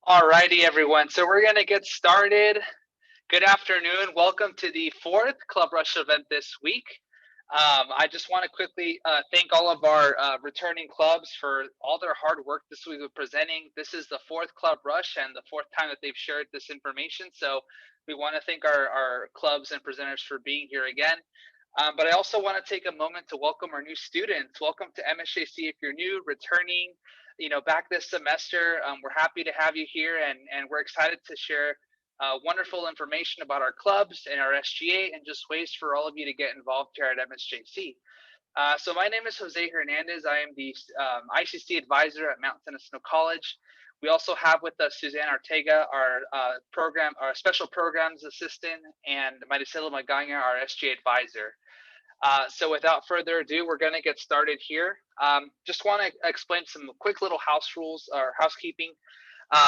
Alrighty, everyone. So we're going to get started. Good afternoon. Welcome to the fourth Club Rush event this week. I just want to quickly thank all of our returning clubs for all their hard work this week with presenting. This is the fourth Club Rush and the fourth time that they've shared this information. So we want to thank our clubs and presenters for being here again. But I also want to take a moment to welcome our new students. Welcome to MSJC if you're new, returning, back this semester. We're happy to have you here, and we're excited to share wonderful information about our clubs and our SGA and just ways for all of you to get involved here at MSJC. So my name is Jose Hernandez. I am the ICC advisor at Mount San Jacinto College. We also have with us Suzanne Ortega, our special programs assistant, and Maricela Magaña, our SGA advisor. So without further ado, we're going to get started here. Just want to explain some quick little house rules or housekeeping.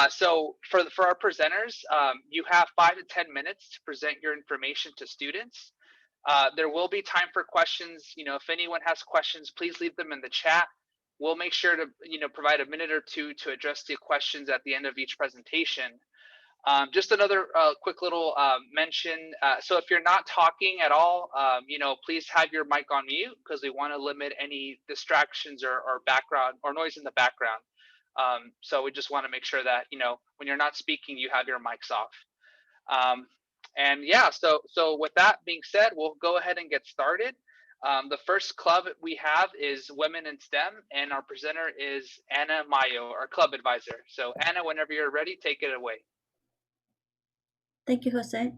So for our presenters, you have 5 to 10 minutes to present your information to students. There will be time for questions. If anyone has questions, please leave them in the chat. We'll make sure to provide a minute or two to address the questions at the end of each presentation. Just another quick little mention. So if you're not talking at all, please have your mic on mute because we want to limit any distractions or background or noise in the background. So we just want to make sure that, when you're not speaking, you have your mics off. And yeah, so with that being said, we'll go ahead and get started. The first club we have is Women in STEM, and our presenter is Anna Mayo, our club advisor. So Anna, whenever you're ready, take it away. Thank you, Jose.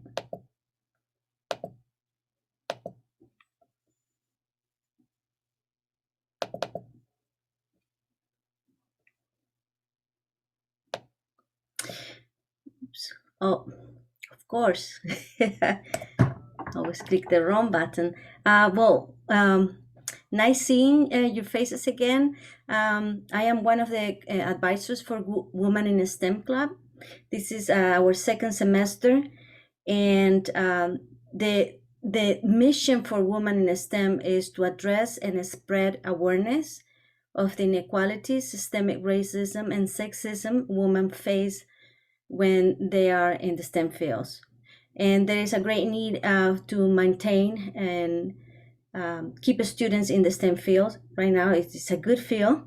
Oops. Oh, of course. Always click the wrong button. Nice seeing your faces again. I am one of the advisors for Women in STEM Club. This is our second semester, and the mission for Women in STEM is to address and spread awareness of the inequalities, systemic racism, and sexism women face when they are in the STEM fields. And there is a great need to maintain and keep students in the STEM field. Right now, it's a good field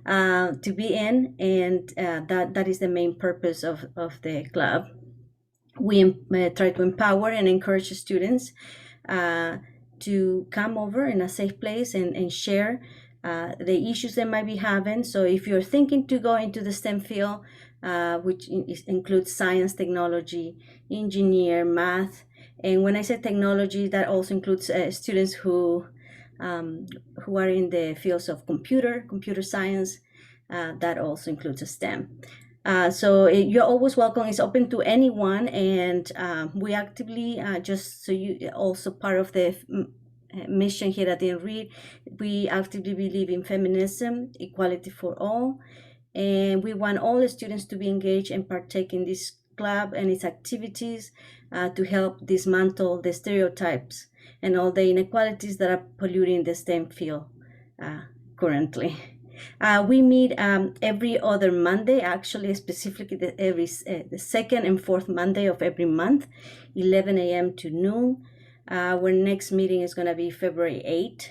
to be in, and that is the main purpose of the club. We try to empower and encourage students to come over in a safe place and share the issues they might be having. So if you're thinking to go into the STEM field, which includes science, technology, engineer, math, and when I say technology, that also includes students who are in the fields of computer science. That also includes STEM. So you're always welcome. It's open to anyone, and we actively, just so you also part of the mission here at the Reed, we actively believe in feminism, equality for all, and we want all the students to be engaged and partake in this club and its activities to help dismantle the stereotypes and all the inequalities that are polluting the STEM field currently. We meet every other Monday, actually specifically the second and fourth Monday of every month, 11 a.m. to noon. Our next meeting is going to be February 8th.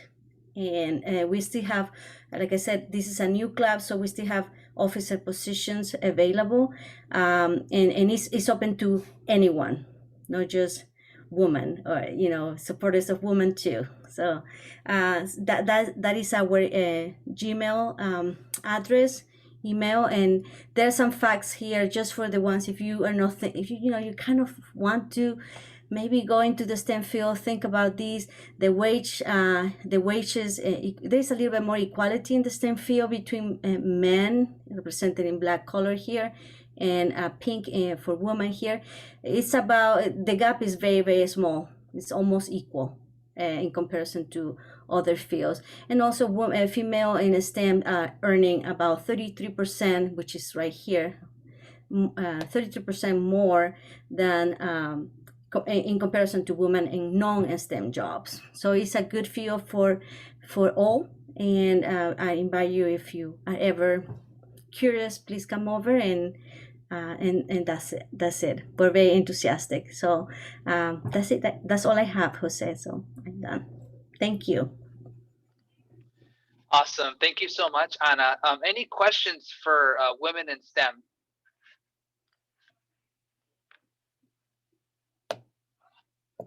And we still have, like I said, this is a new club, so we still have officer positions available. And it's open to anyone, not just women, or supporters of women too. So that is our Gmail address, email, and there are some facts here just for the ones if you are not if you kind of want to maybe go into the STEM field, think about these. The wages, there's a little bit more equality in the STEM field between men, represented in black color here, and pink for women here. It's about, the gap is very, very small. It's almost equal in comparison to other fields. And also female in STEM earning about 33%, which is right here, 33% more than in comparison to women in non-STEM jobs. So it's a good field for all, and I invite you, if you are ever curious, please come over and and that's it. That's it. We're very enthusiastic. So that's it. That's all I have, Jose. So I'm done. Thank you. Awesome. Thank you so much, Anna. Any questions for women in STEM?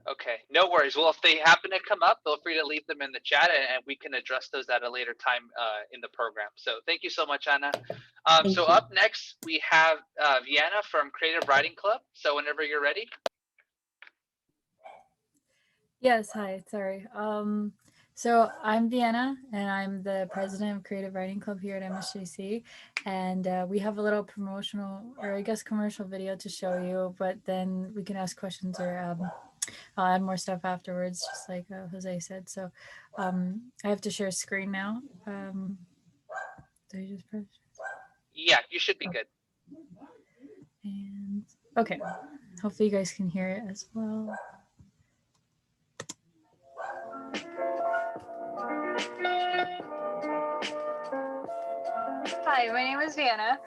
Okay, no worries. Well, if they happen to come up, feel free to leave them in the chat, and we can address those at a later time in the program. So thank you so much, Anna. So Thank you. up next, we have Vienna from Creative Writing Club. So whenever you're ready. Yes, hi, sorry. So I'm Vienna, and I'm the president of Creative Writing Club here at MSJC, and we have a little promotional, or I guess commercial video to show you, but then we can ask questions, or I'll add more stuff afterwards, just like Jose said. So I have to share screen now. Did I just press? Yeah, you should be good. And okay, hopefully you guys can hear it as well. Hi, my name is Vienna.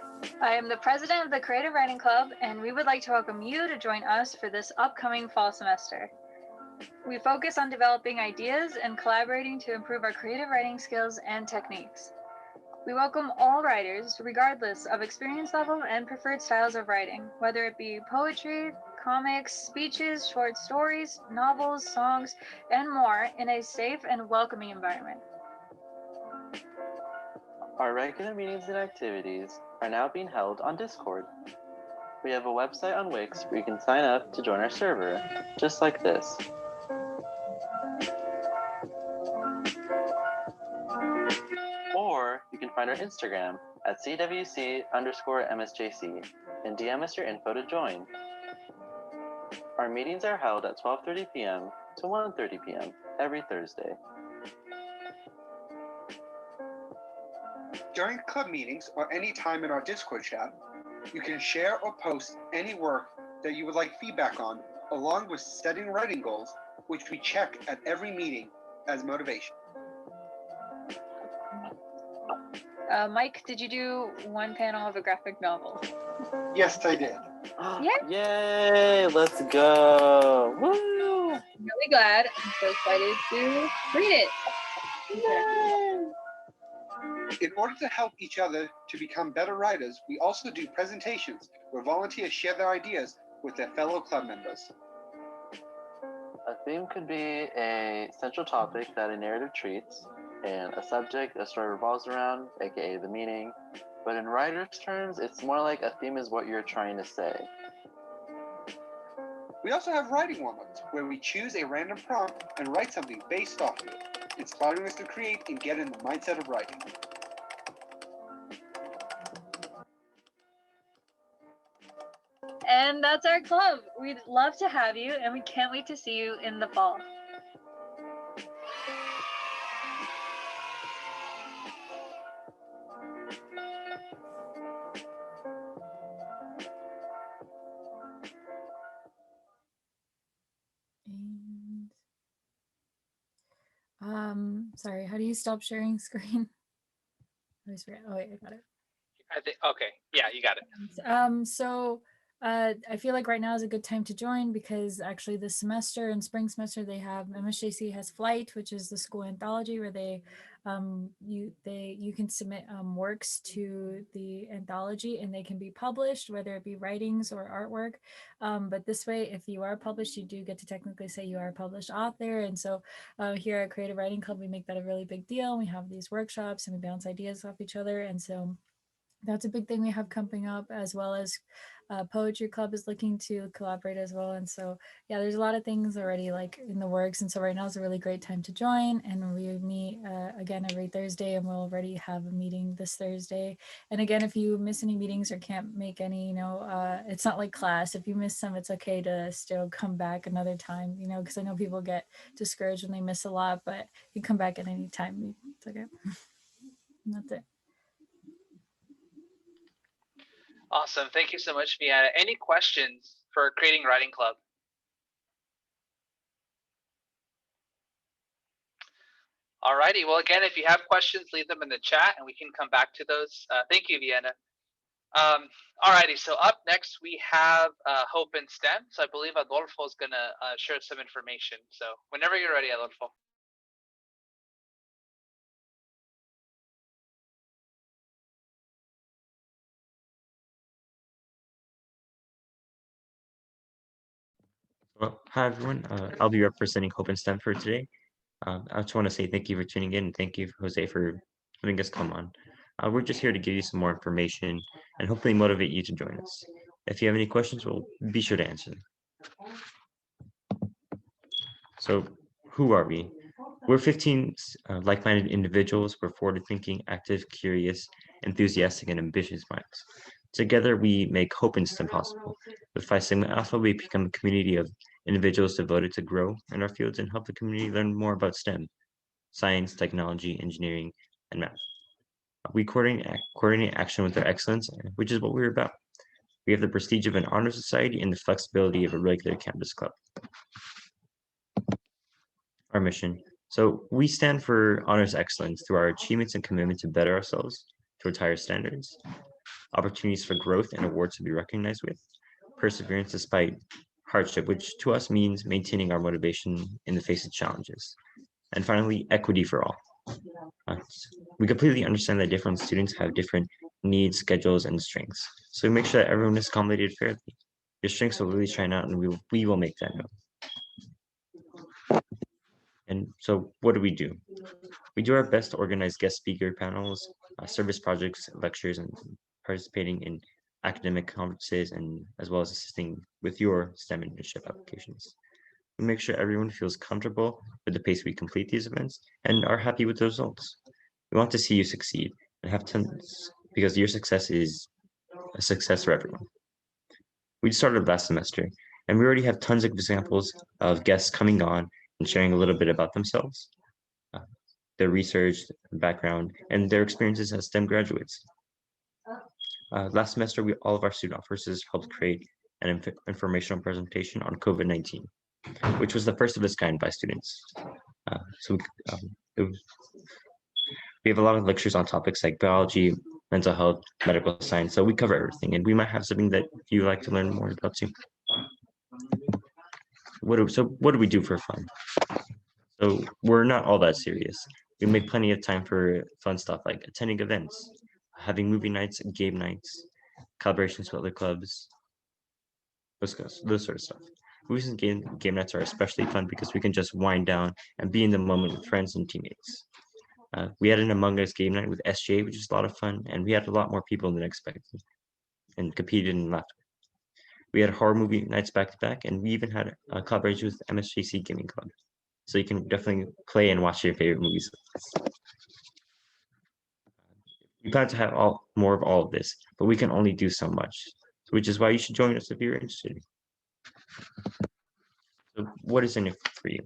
I am the president of the Creative Writing Club, and we would like to welcome you to join us for this upcoming fall semester. We focus on developing ideas and collaborating to improve our creative writing skills and techniques. We welcome all writers, regardless of experience level and preferred styles of writing, whether it be poetry, comics, speeches, short stories, novels, songs, and more, in a safe and welcoming environment. Our regular meetings and activities are now being held on Discord. We have a website on Wix where you can sign up to join our server, just like this. Or you can find our Instagram at CWC_MSJC and DM us your info to join. Our meetings are held at 12:30 p.m. to 1:30 p.m. every Thursday. During club meetings or any time in our Discord chat, you can share or post any work that you would like feedback on, along with setting writing goals, which we check at every meeting as motivation. Mike, did you do one panel of a graphic novel? Yes, I did. Yeah. Yay! Let's go! Woo! I'm really glad. I'm so excited to read it. In order to help each other to become better writers, we also do presentations where volunteers share their ideas with their fellow club members. A theme could be a central topic that a narrative treats, and a subject a story revolves around, aka the meaning. But in writer's terms, it's more like a theme is what you're trying to say. We also have writing warm-ups, where we choose a random prompt and write something based off of it, inspiring us to create and get in the mindset of writing. And that's our club. We'd love to have you, and we can't wait to see you in the fall. Sorry, how do you stop sharing screen? I always forget. Oh wait, I got it. I think okay. Yeah, you got it. I feel like right now is a good time to join because actually this semester and spring semester they have MSJC has Flight, which is the school anthology where you can submit works to the anthology and they can be published, whether it be writings or artwork. But this way, if you are published, you do get to technically say you are a published author. And so here at Creative Writing Club, we make that a really big deal. We have these workshops and we bounce ideas off each other. And so that's a big thing we have coming up, as well as Poetry Club is looking to collaborate as well. And so, yeah, there's a lot of things already like in the works. And so right now is a really great time to join. And we meet again every Thursday, and we'll already have a meeting this Thursday. And again, if you miss any meetings or can't make any, it's not like class. If you miss some, it's okay to still come back another time, because I know people get discouraged when they miss a lot, but you come back at any time. It's okay. And that's it. Awesome. Thank you so much, Vienna. Any questions for Creating Writing Club? Alrighty. Well, again, if you have questions, leave them in the chat and we can come back to those. Thank you, Vienna. Alrighty, so up next we have Hope in STEM. So I believe Adolfo is gonna share some information. So whenever you're ready, Adolfo. Well, hi everyone. I'll be representing Hope in STEM for today. I just want to say thank you for tuning in, and thank you, Jose, for having us come on. We're just here to give you some more information and hopefully motivate you to join us. If you have any questions, we'll be sure to answer them. So, who are we? We're 15 like-minded individuals. We're forward-thinking, active, curious, enthusiastic, and ambitious minds. Together, we make Hope in STEM possible. With Phi Sigma Alpha, we become a community of individuals devoted to grow in our fields and help the community learn more about STEM, science, technology, engineering, and math. We coordinate action with our excellence, which is what we're about. We have the prestige of an honor society and the flexibility of a regular campus club. Our mission. So we stand for honors excellence through our achievements and commitment to better ourselves towards higher standards, opportunities for growth and awards to be recognized with, perseverance despite hardship, which to us means maintaining our motivation in the face of challenges, and finally, equity for all. We completely understand that different students have different needs, schedules, and strengths, so we make sure that everyone is accommodated fairly. Your strengths will really shine out, and we will make that known. And so what do? We do our best to organize guest speaker panels, service projects, lectures, and participating in academic conferences, and as well as assisting with your STEM internship applications. We make sure everyone feels comfortable with the pace we complete these events and are happy with the results. We want to see you succeed and have tons, because your success is a success for everyone. We started last semester, and we already have tons of examples of guests coming on and sharing a little bit about themselves, their research, background, and their experiences as STEM graduates. Last semester, all of our student officers helped create an informational presentation on COVID-19, which was the first of its kind by students. We have a lot of lectures on topics like biology, mental health, medical science, so we cover everything, and we might have something that you like to learn more about too. What do we do for fun? So we're not all that serious. We make plenty of time for fun stuff like attending events, having movie nights, game nights, collaborations with other clubs, those sort of stuff. Movies and game nights are especially fun because we can just wind down and be in the moment with friends and teammates. We had an Among Us game night with SJ, which is a lot of fun, and we had a lot more people than expected and competed and laughed. We had horror movie nights back to back, and we even had a collaboration with MSJC Gaming Club. So you can definitely play and watch your favorite movies. We plan to have more of all of this, but we can only do so much, which is why you should join us if you're interested. So what is in it for you?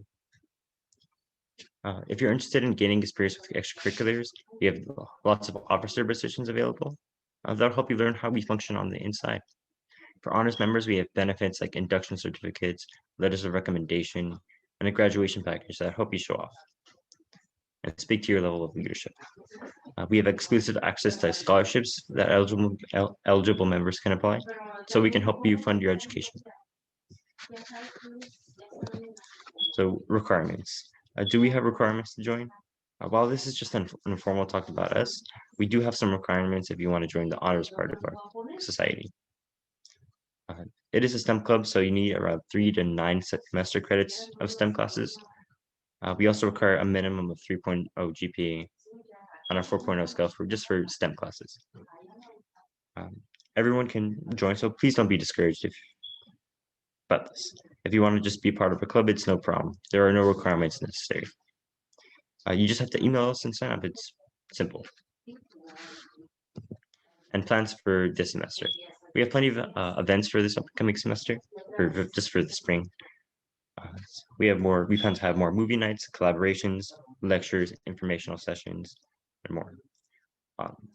If you're interested in gaining experience with extracurriculars, we have lots of officer positions available. That'll help you learn how we function on the inside. For honors members, we have benefits like induction certificates, letters of recommendation, and a graduation package that help you show off and speak to your level of leadership. We have exclusive access to scholarships that eligible members can apply, so we can help you fund your education. So requirements. Do we have requirements to join? While this is just an informal talk about us, we do have some requirements if you want to join the honors part of our society. It is a STEM club, so you need around 3 to 9 semester credits of STEM classes. We also require a minimum of 3.0 GPA on our 4.0 scale for STEM classes. Everyone can join, so please don't be discouraged about this. If you want to just be part of a club, it's no problem. There are no requirements necessary. You just have to email us and sign up. It's simple. And plans for this semester. We have plenty of events for this upcoming semester, just for the spring. We plan to have more movie nights, collaborations, lectures, informational sessions, and more.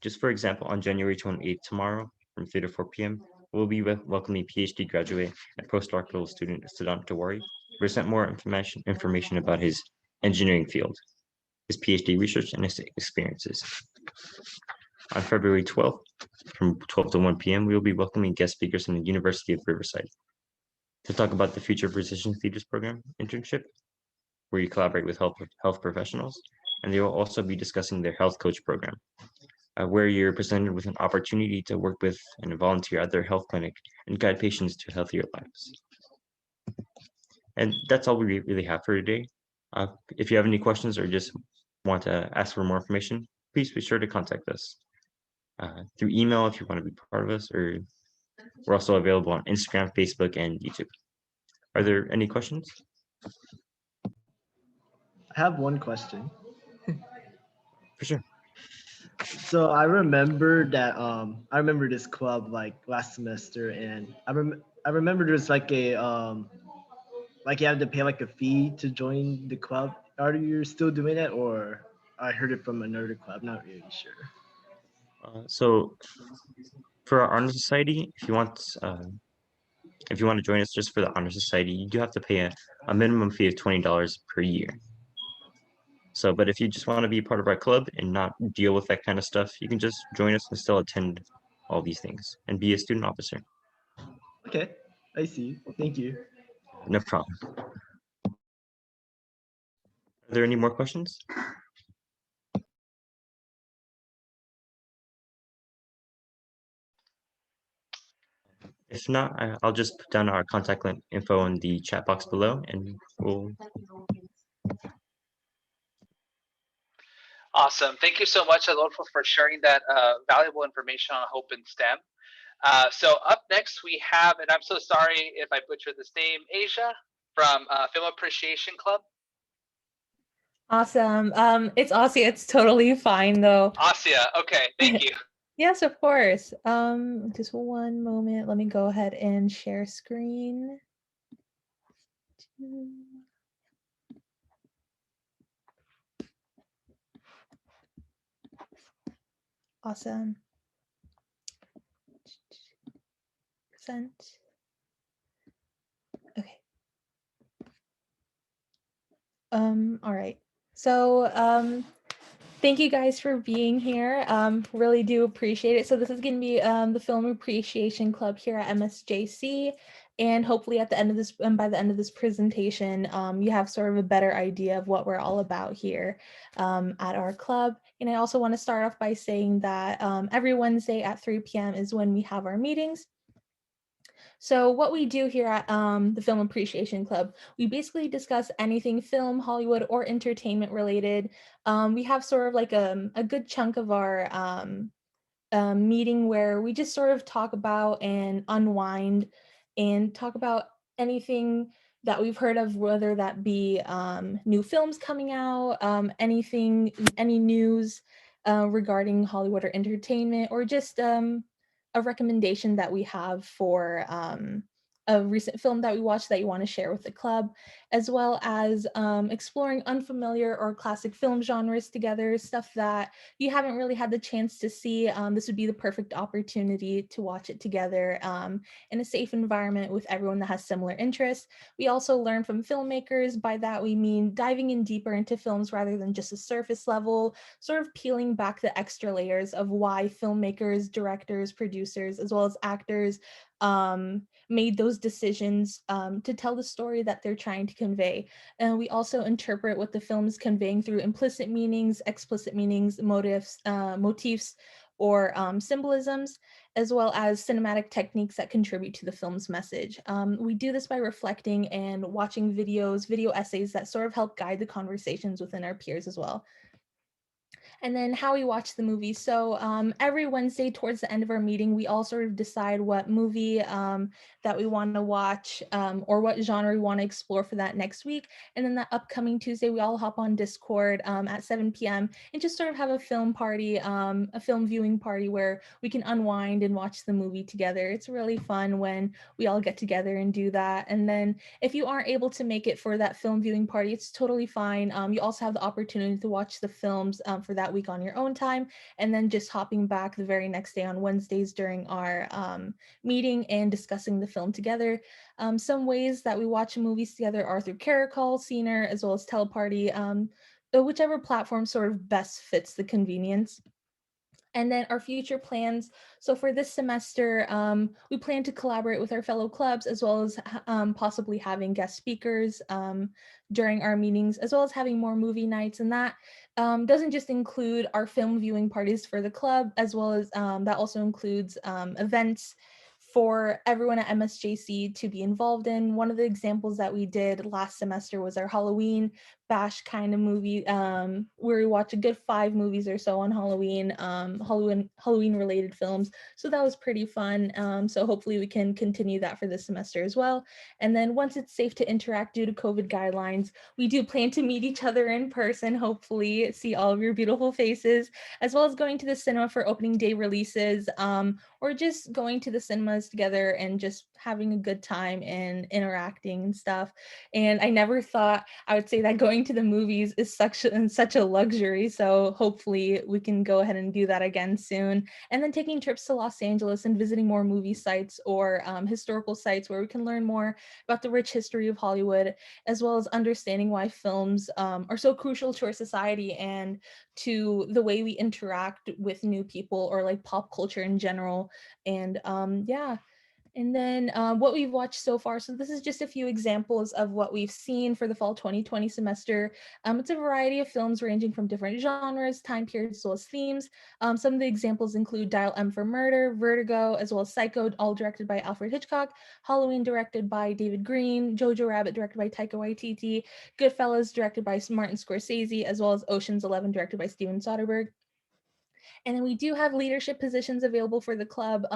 Just for example, on January 28th, tomorrow, from 3 to 4 p.m., we'll be welcoming PhD graduate and postdoctoral student Siddhant Tiwari to present more information about his engineering field, his PhD research, and his experiences. On February 12th, from 12 to 1 p.m., we will be welcoming guest speakers from the University of Riverside to talk about the Future Physicians Leaders Program internship, where you collaborate with health professionals, and they will also be discussing their health coach program, where you're presented with an opportunity to work with and volunteer at their health clinic and guide patients to healthier lives. And that's all we really have for today. If you have any questions or just want to ask for more information, please be sure to contact us through email if you want to be part of us, or we're also available on Instagram, Facebook, and YouTube. Are there any questions? I have one question. For sure. So I remember that I remember this club like last semester, and I remember there's like a like you have to pay like a fee to join the club. Are you still doing it, or I heard it from another club? Not really sure. So for our honor society, if you want to join us just for the honor society, you do have to pay a minimum fee of $20 per year. So, but if you just want to be part of our club and not deal with that kind of stuff, you can just join us and still attend all these things and be a student officer. Okay, I see. Thank you. No problem. Are there any more questions? If not, I'll just put down our contact info in the chat box below, and we'll. Awesome. Thank you so much, Adolfo, for sharing that valuable information on Hope in STEM. So up next we have, and I'm so sorry if I butchered this name, Asia from Film Appreciation Club. Awesome. It's Asia. It's totally fine though. Asia. Okay. Thank you. Yes, of course. Just one moment. Let me go ahead and share screen. Awesome. Present. Okay. All right. So, thank you guys for being here. Really do appreciate it. So this is going to be the Film Appreciation Club here at MSJC. And hopefully at the end of this, and by the end of this presentation, you have sort of a better idea of what we're all about here at our club. And I also want to start off by saying that every Wednesday at 3 p.m. is when we have our meetings. So what we do here at the Film Appreciation Club, we basically discuss anything film, Hollywood, or entertainment related. We have sort of like a good chunk of our meeting where we just sort of talk about and unwind and talk about anything that we've heard of, whether that be new films coming out, any news regarding Hollywood or entertainment, or just a recommendation that we have for a recent film that we watched that you want to share with the club, as well as exploring unfamiliar or classic film genres together, stuff that you haven't really had the chance to see. This would be the perfect opportunity to watch it together in a safe environment with everyone that has similar interests. We also learn from filmmakers. By that we mean diving in deeper into films rather than just a surface level, sort of peeling back the extra layers of why filmmakers, directors, producers, as well as actors made those decisions to tell the story that they're trying to convey. And we also interpret what the film is conveying through implicit meanings, explicit meanings, motifs, or symbolisms, as well as cinematic techniques that contribute to the film's message. We do this by reflecting and watching video essays that sort of help guide the conversations within our peers as well. And then how we watch the movie. So every Wednesday towards the end of our meeting, we all sort of decide what movie that we want to watch or what genre we want to explore for that next week. And then that upcoming Tuesday, we all hop on Discord at 7 p.m. and just sort of have a film party, a film viewing party where we can unwind and watch the movie together. It's really fun when we all get together and do that. And then if you aren't able to make it for that film viewing party, it's totally fine. You also have the opportunity to watch the films for that week on your own time, and then just hopping back the very next day on Wednesdays during our meeting and discussing the film together. Some ways that we watch movies together are through Caracol, Scener, as well as Teleparty, whichever platform sort of best fits the convenience. And then our future plans. So for this semester, we plan to collaborate with our fellow clubs, as well as possibly having guest speakers during our meetings, as well as having more movie nights. And that doesn't just include our film viewing parties for the club, as well as that also includes events for everyone at MSJC to be involved in. One of the examples that we did last semester was our Halloween bash kind of movie, where we watch a good 5 movies or so on Halloween, Halloween related films. So that was pretty fun. So hopefully we can continue that for this semester as well. And then once it's safe to interact due to COVID guidelines, we do plan to meet each other in person, hopefully see all of your beautiful faces, as well as going to the cinema for opening day releases, or just going to the cinemas together and just having a good time and interacting and stuff. And I never thought I would say that going to the movies is such a luxury. So hopefully we can go ahead and do that again soon. And then taking trips to Los Angeles and visiting more movie sites or historical sites where we can learn more about the rich history of Hollywood, as well as understanding why films are so crucial to our society and to the way we interact with new people or like pop culture in general. And yeah. And then what we've watched so far. So this is just a few examples of what we've seen for the fall 2020 semester. It's a variety of films ranging from different genres, time periods, as well as themes. Some of the examples include Dial M for Murder, Vertigo, as well as Psycho, all directed by Alfred Hitchcock, Halloween directed by David Green, Jojo Rabbit directed by Taika Waititi, Goodfellas directed by Martin Scorsese, as well as Ocean's 11 directed by Steven Soderbergh. And then we do have leadership positions available for the club.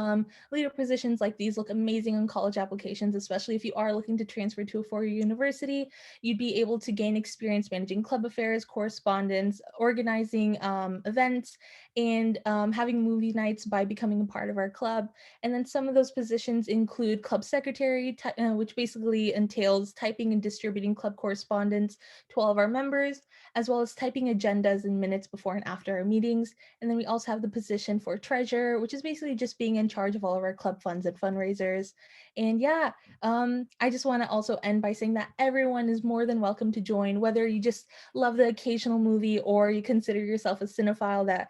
Leader positions like these look amazing on college applications, especially if you are looking to transfer to a four-year university. You'd be able to gain experience managing club affairs, correspondence, organizing events, and having movie nights by becoming a part of our club. And then some of those positions include club secretary, which basically entails typing and distributing club correspondence to all of our members, as well as typing agendas and minutes before and after our meetings. And then we also have the position for treasurer, which is basically just being in charge of all of our club funds and fundraisers. And yeah, I just want to also end by saying that everyone is more than welcome to join, whether you just love the occasional movie or you consider yourself a cinephile that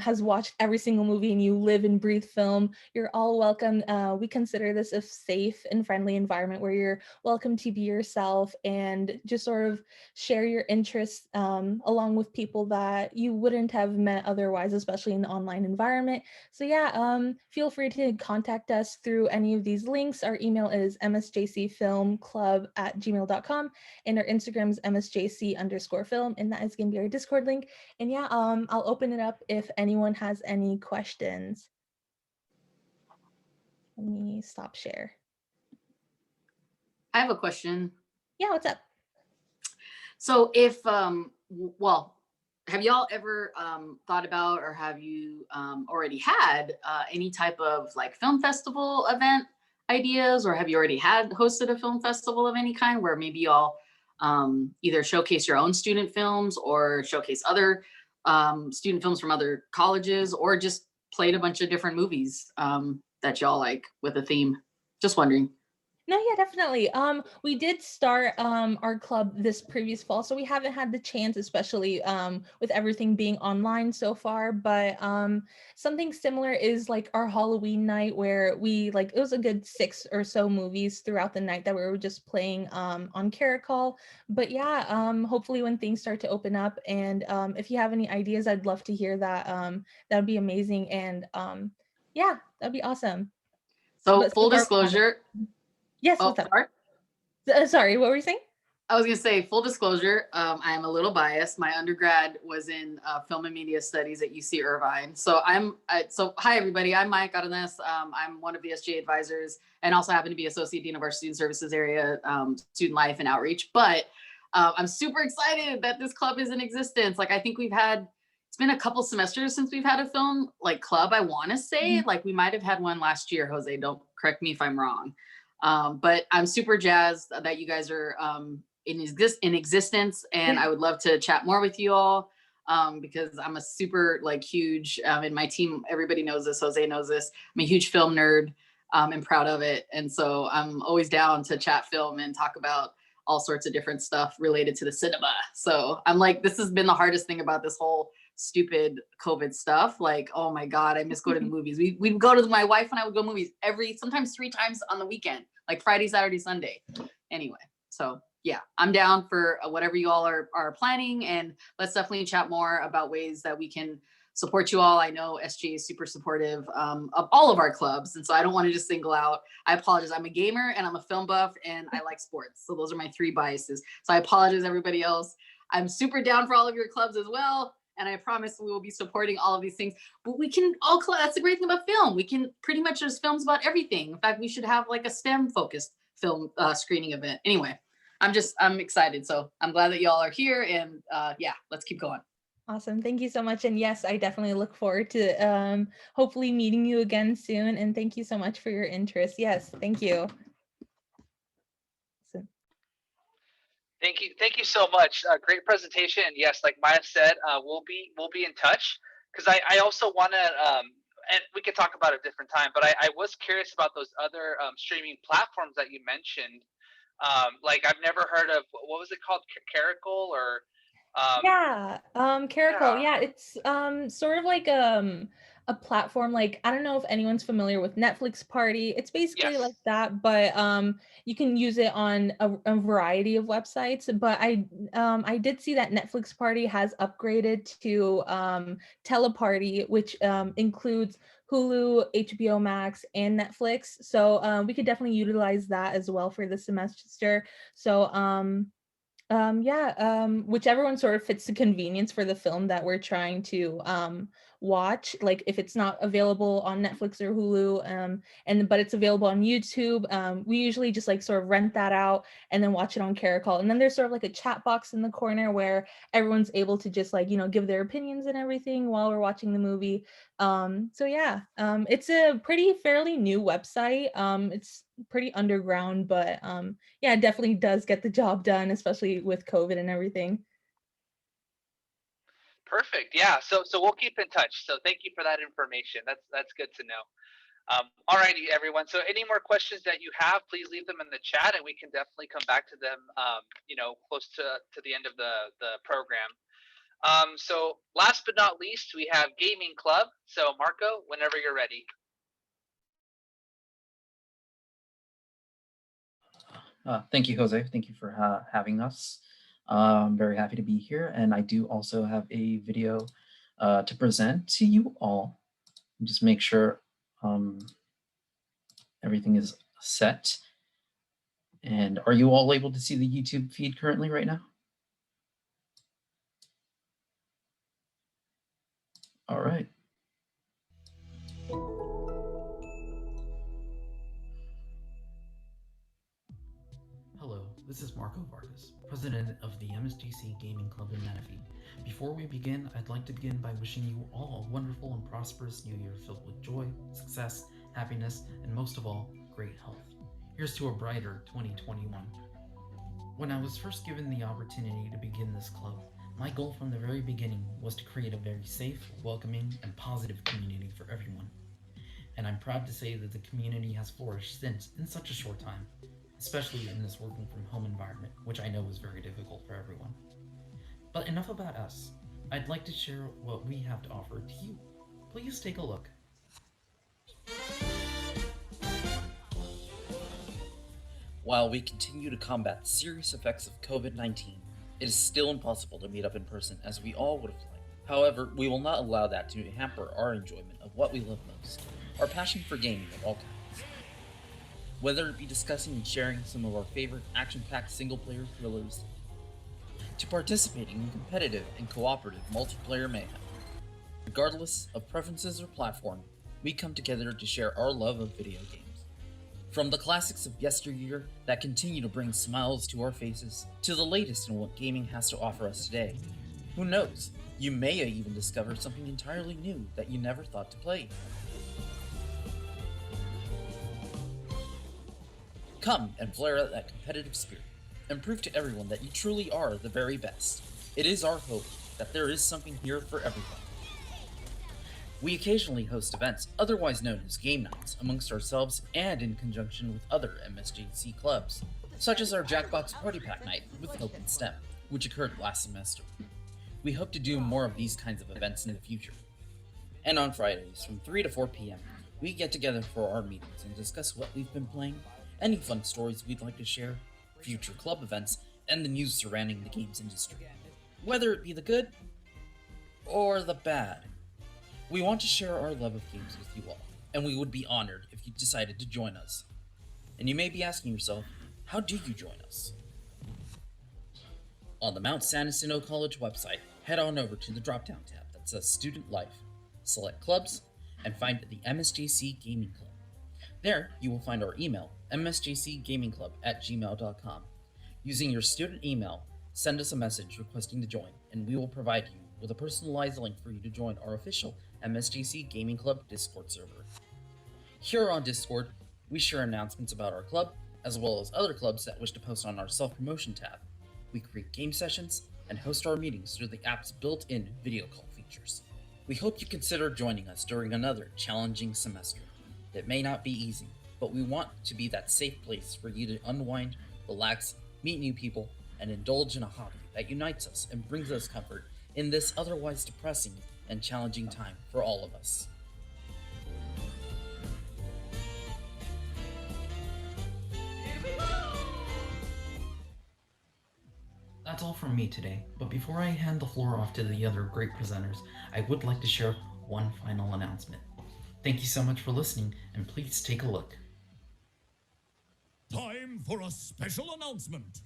has watched every single movie and you live and breathe film. You're all welcome. We consider this a safe and friendly environment where you're welcome to be yourself and just sort of share your interests along with people that you wouldn't have met otherwise, especially in the online environment. So yeah, feel free to contact us through any of these links. Our email is msjcfilmclub@gmail.com and our Instagram is msjc_film, and that is going to be our Discord link. And yeah, I'll open it up if anyone has any questions. Let me stop share. I have a question. Yeah, what's up? So if, well, have y'all ever thought about, or have you already had any type of like film festival event ideas, or have you already hosted a film festival of any kind where maybe y'all either showcase your own student films or showcase other student films from other colleges, or just played a bunch of different movies that y'all like with a theme? Just wondering. No, yeah, definitely. We did start our club this previous fall, so we haven't had the chance, especially with everything being online so far. But something similar is like our Halloween night, where we it was a good 6 or so movies throughout the night that we were just playing on Caracol. But yeah, hopefully when things start to open up, and if you have any ideas, I'd love to hear that. That'd be amazing, and yeah, that'd be awesome. So full disclosure. Yes, oh, what's up? Sorry. Sorry, what were you saying? I was gonna say, full disclosure, I am a little biased. My undergrad was in film and media studies at UC Irvine. So hi everybody, I'm Mike Arenas. I'm one of the SGA advisors and also happen to be Associate Dean of our Student Services area, Student Life and Outreach. But I'm super excited that this club is in existence. Like I think it's been a couple semesters since we've had a film club, I wanna say. Mm-hmm. Like we might've had one last year, Jose, don't correct me if I'm wrong. But I'm super jazzed that you guys are in existence, and I would love to chat more with you all because I'm a super huge, and my team, everybody knows this, Jose knows this, I'm a huge film nerd and proud of it. And so I'm always down to chat film and talk about all sorts of different stuff related to the cinema. So I'm this has been the hardest thing about this whole stupid COVID stuff. Like, oh my God, I miss going to the movies. We'd go to, my wife and I would go to movies sometimes 3 times on the weekend, like Friday, Saturday, Sunday. Anyway, so yeah, I'm down for whatever you all are planning, and let's definitely chat more about ways that we can support you all. I know SGA is super supportive of all of our clubs, and so I don't want to just single out. I apologize. I'm a gamer and I'm a film buff and I like sports. So those are my 3 biases. So I apologize, everybody else. I'm super down for all of your clubs as well. And I promise we will be supporting all of these things. But we can all, that's the great thing about film. We can pretty much, there's films about everything. In fact, we should have like a STEM focused film screening event. Anyway, I'm excited. So I'm glad that y'all are here, and yeah, let's keep going. Awesome. Thank you so much. And yes, I definitely look forward to hopefully meeting you again soon. And thank you so much for your interest. Yes, thank you. Thank you so much. Great presentation. And yes, like Maya said, we'll be in touch, because I also want to, and we could talk about it a different time, but I was curious about those other streaming platforms that you mentioned. Like I've never heard of, what was it called? Caracal or? Caracal. Yeah, it's sort of like a platform. Like, I don't know if anyone's familiar with Netflix Party. It's basically like that, but you can use it on a variety of websites. But I did see that Netflix Party has upgraded to Teleparty, which includes Hulu, HBO Max, and Netflix. So we could definitely utilize that as well for the semester. So whichever one sort of fits the convenience for the film that we're trying to watch. Like if it's not available on Netflix or Hulu, but it's available on YouTube, we usually just like sort of rent that out and then watch it on Caracal. And then there's sort of like a chat box in the corner where everyone's able to just like, give their opinions and everything while we're watching the movie. It's a fairly new website. It's pretty underground, but yeah, it definitely does get the job done, especially with COVID and everything. Perfect. Yeah. So we'll keep in touch. So thank you for that information. That's good to know. All righty, everyone. So any more questions that you have, please leave them in the chat, and we can definitely come back to them, close to the end of the program. So last but not least, we have Gaming Club. So Marco, whenever you're ready. Thank you, Jose. Thank you for having us. I'm very happy to be here, and I do also have a video to present to you all. Just make sure everything is set. And are you all able to see the YouTube feed currently right now? All right. Hello, this is Marco Vargas, president of the MSJC Gaming Club in Manatee. Before we begin, I'd like to begin by wishing you all a wonderful and prosperous new year filled with joy, success, happiness, and most of all, great health. Here's to a brighter 2021. When I was first given the opportunity to begin this club, my goal from the very beginning was to create a very safe, welcoming, and positive community for everyone. And I'm proud to say that the community has flourished since in such a short time, especially in this working from home environment, which I know is very difficult for everyone. But enough about us. I'd like to share what we have to offer to you. Please take a look. While we continue to combat serious effects of COVID-19, it is still impossible to meet up in person as we all would have liked. However, we will not allow that to hamper our enjoyment of what we love most, our passion for gaming of all kinds. Whether it be discussing and sharing some of our favorite action-packed single-player thrillers, to participating in competitive and cooperative multiplayer mayhem. Regardless of preferences or platform, we come together to share our love of video games. From the classics of yesteryear that continue to bring smiles to our faces, to the latest in what gaming has to offer us today. Who knows, you may even discover something entirely new that you never thought to play. Come and flare out that competitive spirit, and prove to everyone that you truly are the very best. It is our hope that there is something here for everyone. We occasionally host events, otherwise known as game nights, amongst ourselves and in conjunction with other MSJC clubs, such as our Jackbox Party Pack Night with Hope and STEM, which occurred last semester. We hope to do more of these kinds of events in the future. And on Fridays, from 3 to 4 p.m., we get together for our meetings and discuss what we've been playing, any fun stories we'd like to share, future club events, and the news surrounding the games industry. Whether it be the good or the bad, we want to share our love of games with you all, and we would be honored if you decided to join us. And you may be asking yourself, how do you join us? On the Mount San Jacinto College website, head on over to the drop-down tab that says Student Life, select Clubs, and find the MSJC Gaming Club. There, you will find our email, msjcgamingclub@gmail.com. Using your student email, send us a message requesting to join, and we will provide you with a personalized link for you to join our official MSJC Gaming Club Discord server. Here on Discord, we share announcements about our club, as well as other clubs that wish to post on our self-promotion tab. We create game sessions and host our meetings through the app's built-in video call features. We hope you consider joining us during another challenging semester. It may not be easy, but we want to be that safe place for you to unwind, relax, meet new people, and indulge in a hobby that unites us and brings us comfort in this otherwise depressing and challenging time for all of us. That's all from me today, but before I hand the floor off to the other great presenters, I would like to share one final announcement. Thank you so much for listening, and please take a look. Time for a special announcement.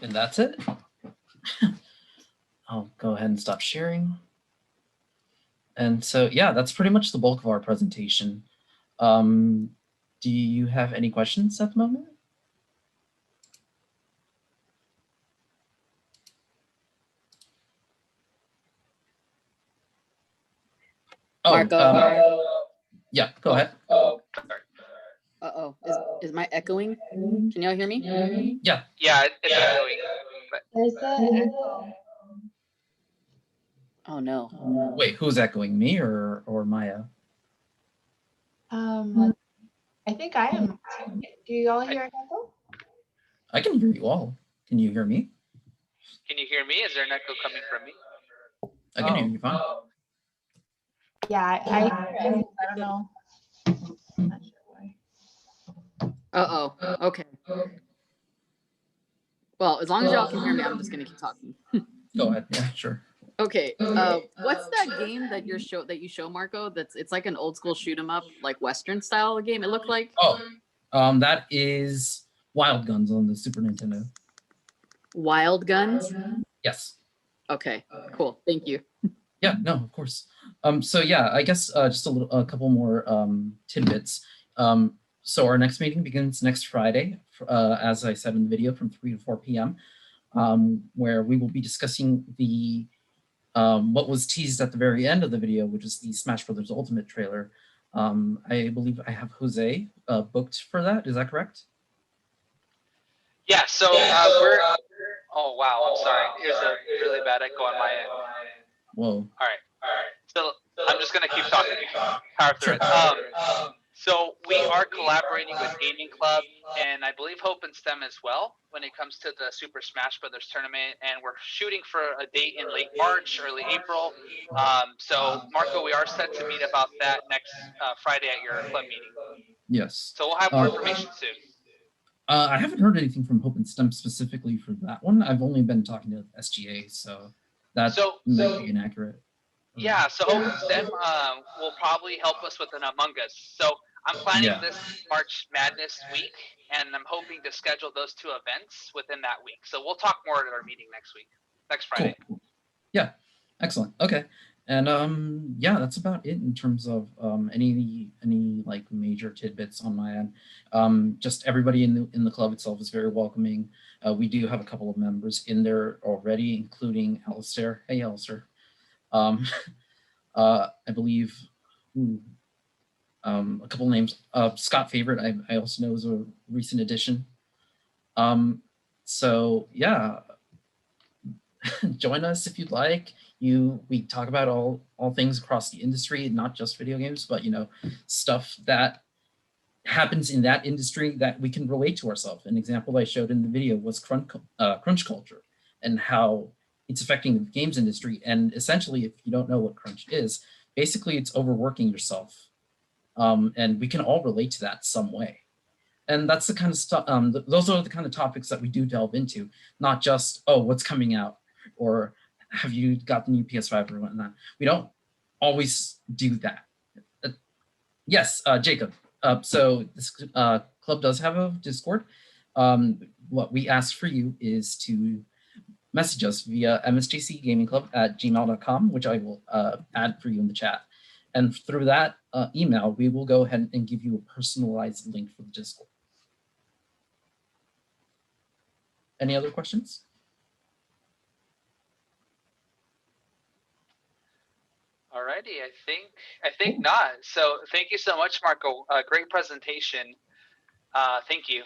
And that's it. I'll go ahead and stop sharing. And so, yeah, that's pretty much the bulk of our presentation. Do you have any questions at the moment? Marco. Yeah, go ahead. Uh-oh, is my echoing? Can y'all hear me? Yeah. Yeah, it's echoing. There's the echo. Oh no. Wait, who's echoing, me or Maya? I think I am. Do you all hear an echo? I can hear you all. Can you hear me? Can you hear me? Is there an echo coming from me? I can hear you fine. Yeah, I don't know. I'm not sure why. Uh-oh, okay. Well, as long as y'all can hear me, I'm just gonna keep talking. Go ahead. Yeah, sure. Okay, what's that game that you show, Marco? It's like an old school shoot 'em up, like Western style game. It looked like. Oh, that is Wild Guns on the Super Nintendo. Wild Guns. Yes. Okay, cool. Thank you. Yeah, no, of course. So yeah, I guess just a couple more tidbits. So our next meeting begins next Friday, as I said in the video, from 3 to 4 p.m., where we will be discussing the what was teased at the very end of the video, which is the Smash Brothers Ultimate trailer. I believe I have Jose booked for that. Is that correct? Yeah, so we're... Oh, wow, I'm sorry. Here's a really bad echo on my end. Whoa. All right. So I'm just going to keep talking. Power through it. So we are collaborating with Gaming Club and I believe Hope and STEM as well when it comes to the Super Smash Brothers tournament, and we're shooting for a date in late March, early April. So Marco, we are set to meet about that next Friday at your club meeting. Yes. So we'll have more information soon. I haven't heard anything from Hope and STEM specifically for that one. I've only been talking to SGA, so that might be inaccurate. Yeah, so Hope and STEM will probably help us with an Among Us. So I'm planning this March Madness week, and I'm hoping to schedule those two events within that week. So we'll talk more at our meeting next Friday. Cool. Yeah, excellent. Okay, and yeah, that's about it in terms of any like major tidbits on my end. Just everybody in the club itself is very welcoming. We do have a couple of members in there already, including Alistair. Hey, Alistair. I believe a couple names. Scott Favorite, I also know, is a recent addition. So yeah, join us if you'd like. We talk about all things across the industry, not just video games, but stuff that happens in that industry that we can relate to ourselves. An example I showed in the video was crunch culture and how it's affecting the games industry. And essentially, if you don't know what crunch is, basically it's overworking yourself. And we can all relate to that some way. And that's the kind of stuff, those are the kind of topics that we do delve into, not just, oh, what's coming out, or have you got the new PS5 or whatnot. We don't always do that. Yes, Jacob. So this club does have a Discord. What we ask for you is to message us via msjcgamingclub@gmail.com, which I will add for you in the chat. And through that email, we will go ahead and give you a personalized link for the Discord. Any other questions? Alrighty, I think not. So thank you so much, Marco. Great presentation. Thank you.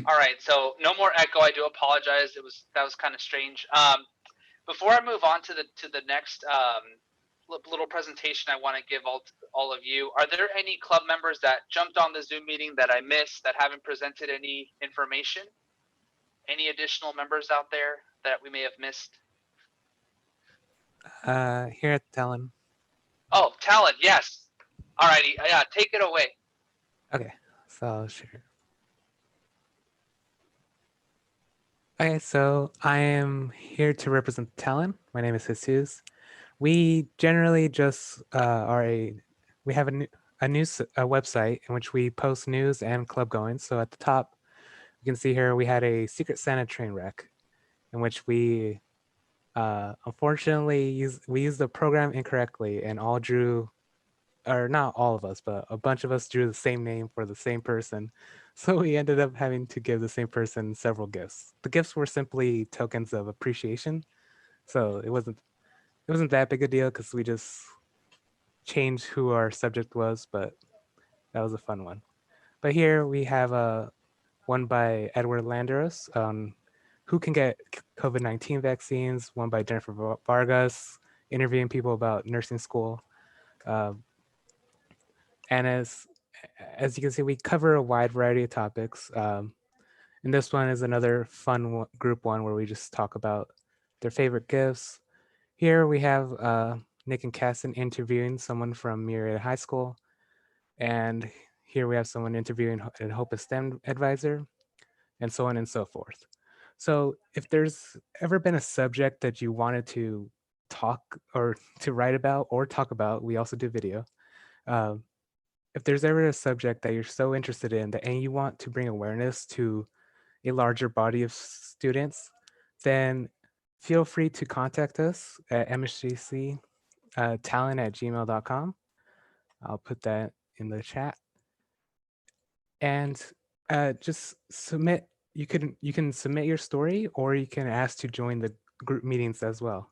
All right, so no more echo. I do apologize. That was kind of strange. Before I move on to the next little presentation, I want to give all of you. Are there any club members that jumped on the Zoom meeting that I missed that haven't presented any information? Any additional members out there that we may have missed? Here at Talon. Oh, Talon, yes. All righty, yeah, take it away. Okay, so I'll share. Okay, so I am here to represent Talon. My name is Jesus. We generally just we have a news website in which we post news and club going. So at the top, you can see here we had a Secret Santa train wreck in which we unfortunately we used the program incorrectly and all drew, or not all of us, but a bunch of us drew the same name for the same person. So we ended up having to give the same person several gifts. The gifts were simply tokens of appreciation. So it wasn't that big a deal because we just changed who our subject was, but that was a fun one. But here we have one by Edward Landeros on who can get COVID-19 vaccines, one by Jennifer Vargas, interviewing people about nursing school. And as you can see, we cover a wide variety of topics. And this one is another fun group one where we just talk about their favorite gifts. Here we have Nick and Casson interviewing someone from Myriad High School. And here we have someone interviewing a Hope STEM advisor, and so on and so forth. So if there's ever been a subject that you wanted to talk or to write about or talk about, we also do video. If there's ever a subject that you're so interested in and you want to bring awareness to a larger body of students, then feel free to contact us at MSJC talent@gmail.com. I'll put that in the chat. And just submit. You can submit your story, or you can ask to join the group meetings as well.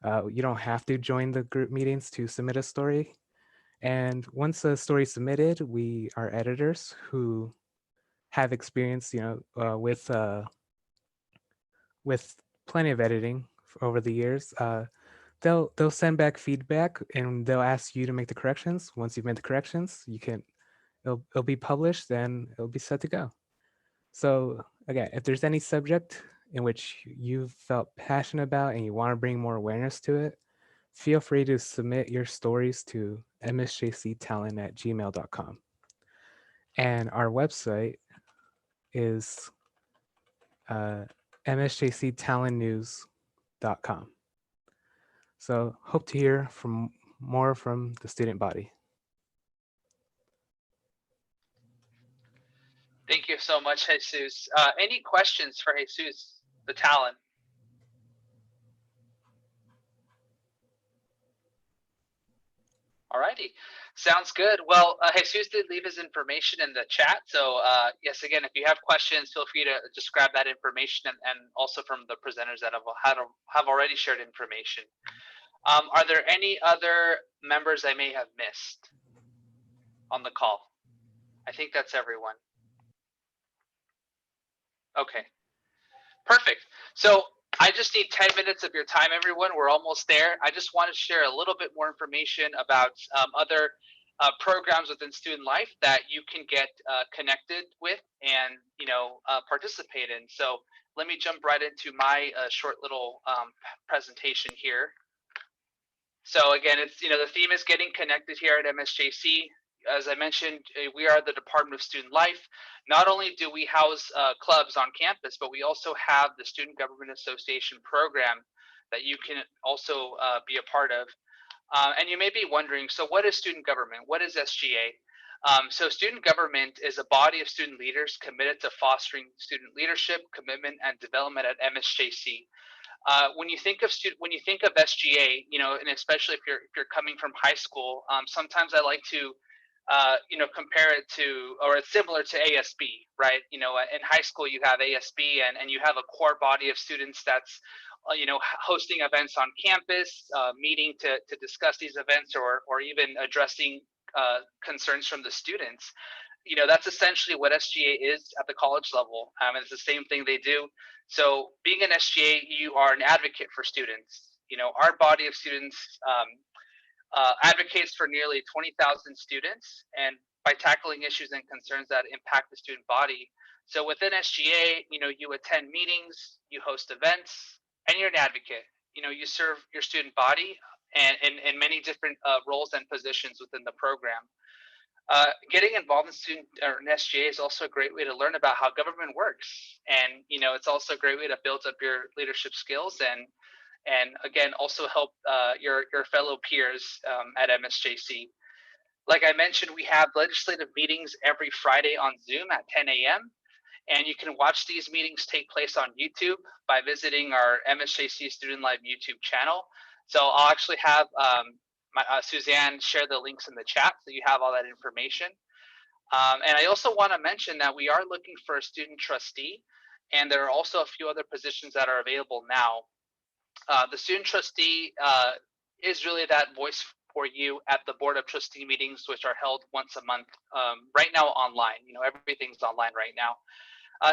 You don't have to join the group meetings to submit a story. And once a story is submitted, our editors who have experience, with plenty of editing over the years, they'll send back feedback and they'll ask you to make the corrections. Once you've made the corrections, it'll be published and it'll be set to go. So again, if there's any subject in which you felt passionate about and you want to bring more awareness to it, feel free to submit your stories to msjctalent@gmail.com. And our website is msjctalentnews.com. So hope to hear more from the student body. Thank you so much, Jesus. Any questions for Jesus, the Talon? Alrighty, sounds good. Well, Jesus did leave his information in the chat. So yes, again, if you have questions, feel free to just grab that information and also from the presenters that have already shared information. Are there any other members I may have missed on the call? I think that's everyone. Okay, perfect. So I just need 10 minutes of your time, everyone. We're almost there. I just want to share a little bit more information about other programs within student life that you can get connected with and participate in. So let me jump right into my short little presentation here. So again, it's the theme is getting connected here at MSJC. As I mentioned, we are the Department of Student Life. Not only do we house clubs on campus, but we also have the Student Government Association program that you can also be a part of. And you may be wondering, so what is student government? What is SGA? So student government is a body of student leaders committed to fostering student leadership, commitment, and development at MSJC. When you think of SGA, and especially if you're coming from high school, sometimes I like to compare it to, or it's similar to ASB, right? In high school you have ASB and you have a core body of students that's hosting events on campus, meeting to discuss these events or even addressing concerns from the students. That's essentially what SGA is at the college level. It's the same thing they do. So being an SGA, you are an advocate for students. Our body of students advocates for nearly 20,000 students, and by tackling issues and concerns that impact the student body. So within SGA, you attend meetings, you host events, and you're an advocate. You serve your student body and in many different roles and positions within the program. Getting involved in student or in SGA is also a great way to learn about how government works, and it's also a great way to build up your leadership skills and again also help your fellow peers at MSJC. Like I mentioned, we have legislative meetings every Friday on Zoom at 10 a.m. and you can watch these meetings take place on YouTube by visiting our MSJC Student Live YouTube channel. So I'll actually have Suzanne share the links in the chat so you have all that information. And I also want to mention that we are looking for a student trustee, and there are also a few other positions that are available now. The student trustee is really that voice for you at the Board of Trustee meetings, which are held once a month, right now online. Everything's online right now.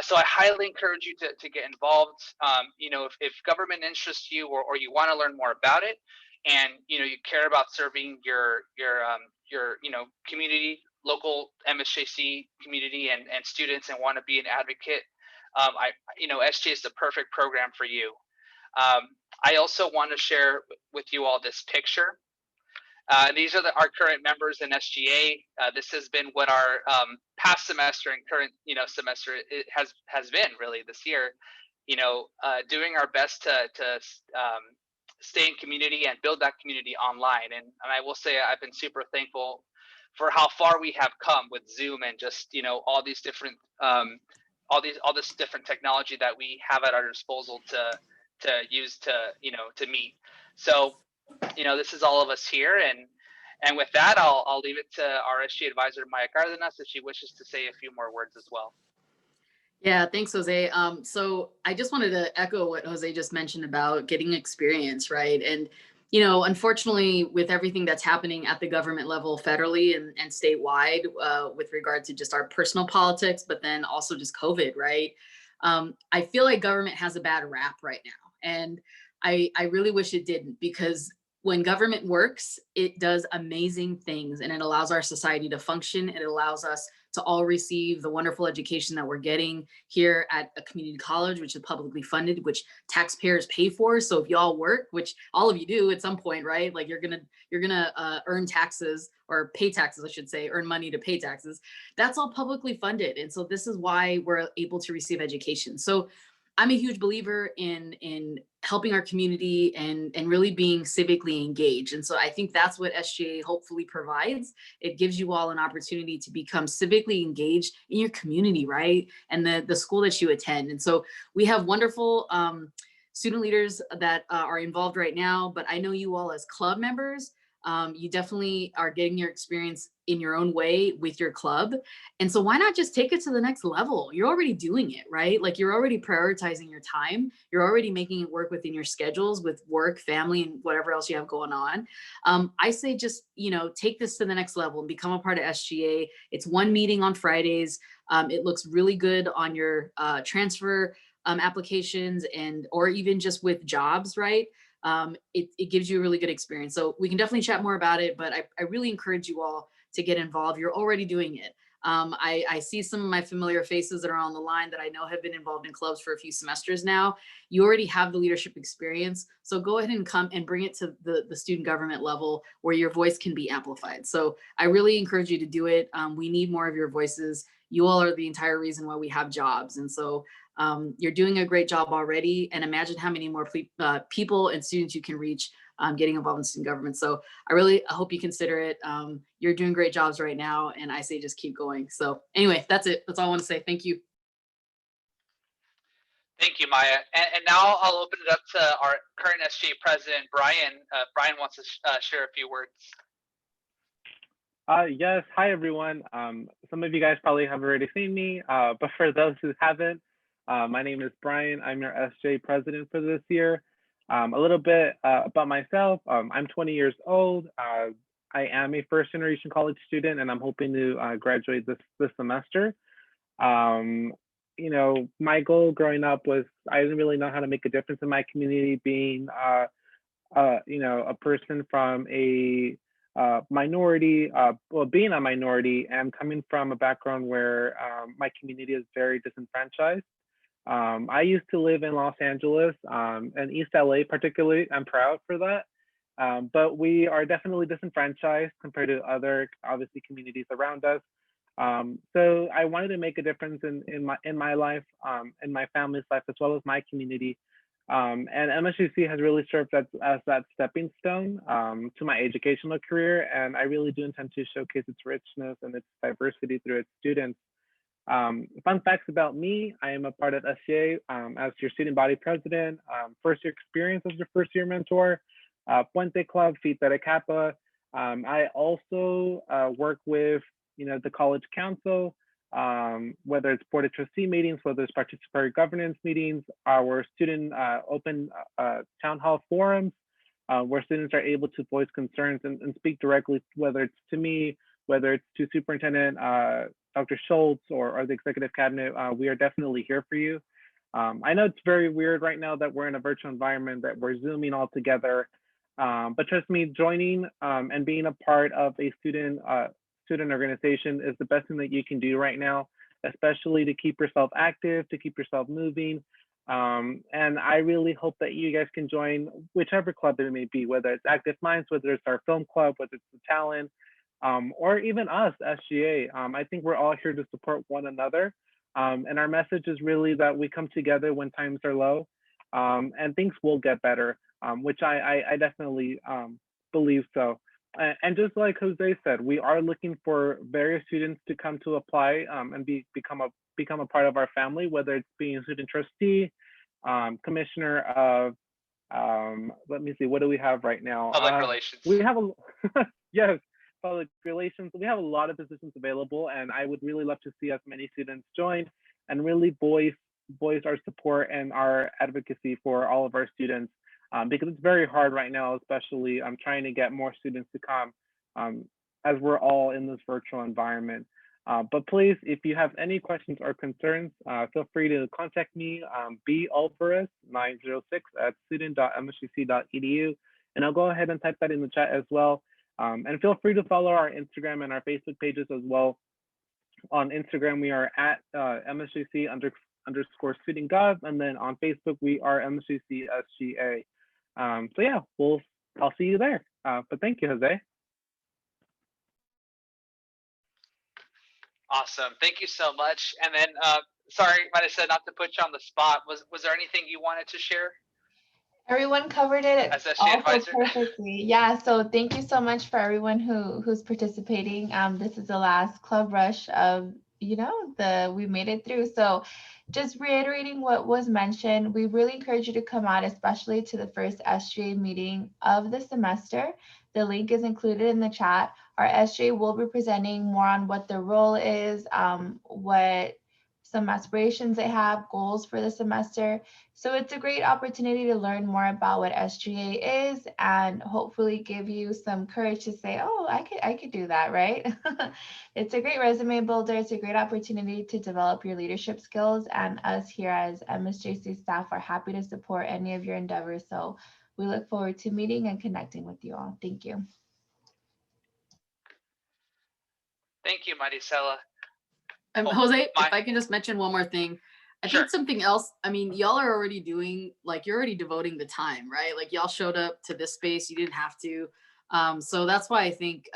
So I highly encourage you to get involved. If government interests you or you want to learn more about it, and you care about serving your community, local MSJC community and students, and want to be an advocate, SJ is the perfect program for you. I also want to share with you all this picture. These are our current members in SGA. This has been what our past semester and current semester has been really this year. Doing our best to stay in community and build that community online. And I will say I've been super thankful for how far we have come with Zoom and just all these different all this different technology that we have at our disposal to use to meet. So this is all of us here, and with that, I'll leave it to our SG advisor, Maya Cardenas, if she wishes to say a few more words as well. Yeah, thanks, Jose. So I just wanted to echo what Jose just mentioned about getting experience, right? And, unfortunately, with everything that's happening at the government level federally and statewide with regard to just our personal politics, but then also just COVID, right? I feel like government has a bad rap right now. And I really wish it didn't, because when government works, it does amazing things and it allows our society to function. It allows us to all receive the wonderful education that we're getting here at a community college, which is publicly funded, which taxpayers pay for. So if y'all work, which all of you do at some point, right? Like you're gonna earn taxes, or pay taxes, I should say, earn money to pay taxes. That's all publicly funded. And so this is why we're able to receive education. So I'm a huge believer in helping our community and really being civically engaged. And so I think that's what SGA hopefully provides. It gives you all an opportunity to become civically engaged in your community, right? And the school that you attend. And so we have wonderful student leaders that are involved right now, but I know you all as club members, you definitely are getting your experience in your own way with your club. And so why not just take it to the next level? You're already doing it, right? Like you're already prioritizing your time. You're already making it work within your schedules with work, family, and whatever else you have going on. I say just, take this to the next level and become a part of SGA. It's one meeting on Fridays. It looks really good on your transfer applications or even just with jobs, right? It gives you a really good experience. So we can definitely chat more about it, but I really encourage you all to get involved. You're already doing it. I see some of my familiar faces that are on the line that I know have been involved in clubs for a few semesters now. You already have the leadership experience. So go ahead and come and bring it to the student government level where your voice can be amplified. So I really encourage you to do it. We need more of your voices. You all are the entire reason why we have jobs. And so you're doing a great job already. And imagine how many more people and students you can reach getting involved in student government. So I hope you consider it. You're doing great jobs right now, and I say just keep going. So anyway, that's it. That's all I want to say. Thank you. Thank you, Maya. And now I'll open it up to our current SJ president, Brian. Brian wants to share a few words. Yes, hi everyone. Some of you guys probably have already seen me, but for those who haven't, my name is Brian. I'm your SJ president for this year. A little bit about myself. I'm 20 years old. I am a first generation college student, and I'm hoping to graduate this semester. You know, my goal growing up was I didn't really know how to make a difference in my community, being you know, a person from a minority, well, being a minority and coming from a background where my community is very disenfranchised. I used to live in Los Angeles and East LA particularly. I'm proud for that. But we are definitely disenfranchised compared to other, obviously, communities around us. So I wanted to make a difference in my life, in my family's life, as well as my community. And MSJC has really served as that stepping stone to my educational career. And I really do intend to showcase its richness and its diversity through its students. Fun facts about me: I am a part of SCA as your student body president, first year experience as your first year mentor, Puente Club, Phi Theta Kappa. I also work with, you know, the college council, whether it's board of trustee meetings, whether it's participatory governance meetings, our student open town hall forums, where students are able to voice concerns and speak directly, whether it's to me, whether it's to Superintendent Dr. Schultz or the executive cabinet. We are definitely here for you. I know it's very weird right now that we're in a virtual environment, that we're Zooming all together, but trust me, joining and being a part of a student organization is the best thing that you can do right now, especially to keep yourself active, to keep yourself moving. And I really hope that you guys can join whichever club it may be, whether it's Active Minds, whether it's our film club, whether it's the talent, or even us, SGA. I think we're all here to support one another. And our message is really that we come together when times are low, and things will get better, which I definitely believe so. And just like Jose said, we are looking for various students to come to apply and become a part of our family, whether it's being a student trustee, commissioner of, let me see, what do we have right now? Public relations. We have a, yes, public relations. We have a lot of positions available, and I would really love to see as many students join and really voice our support and our advocacy for all of our students. Because it's very hard right now, especially I'm trying to get more students to come as we're all in this virtual environment. But please, if you have any questions or concerns, feel free to contact me, balvarez906@student.msjc.edu, and I'll go ahead and type that in the chat as well. And feel free to follow our Instagram and our Facebook pages as well. On Instagram, we are at MSJC_student gov, and then on Facebook, we are MSJC SGA. So yeah, I'll see you there. But thank you, Jose. Awesome, thank you so much. And then, sorry, might have said not to put you on the spot. Was there anything you wanted to share? Everyone covered it As SJ also advisor? perfectly. Yeah, so thank you so much for everyone who's participating. This is the last club rush of, you know, we made it through. So just reiterating what was mentioned, we really encourage you to come out, especially to the first SJ meeting of the semester. The link is included in the chat. Our SJ will be presenting more on what their role is, what some aspirations they have, goals for the semester. So it's a great opportunity to learn more about what SGA is and hopefully give you some courage to say, oh, I could do that, right? It's a great resume builder. It's a great opportunity to develop your leadership skills. And us here as MSJC staff are happy to support any of your endeavors. So we look forward to meeting and connecting with you all. Thank you. Thank you, Maricela. Jose, if I can just mention one more thing. I Sure. think something else, I mean, y'all are already doing, like, you're already devoting the time, right? Like, y'all showed up to this space, you didn't have to. So that's why I think,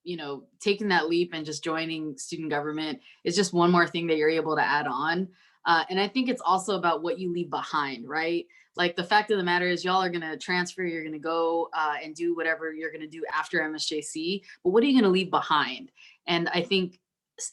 you know, taking that leap and just joining student government is just one more thing that you're able to add on. And I think it's also about what you leave behind, right? Like, the fact of the matter is y'all are going to transfer, you're going to go and do whatever you're going to do after MSJC, but what are you going to leave behind? And I think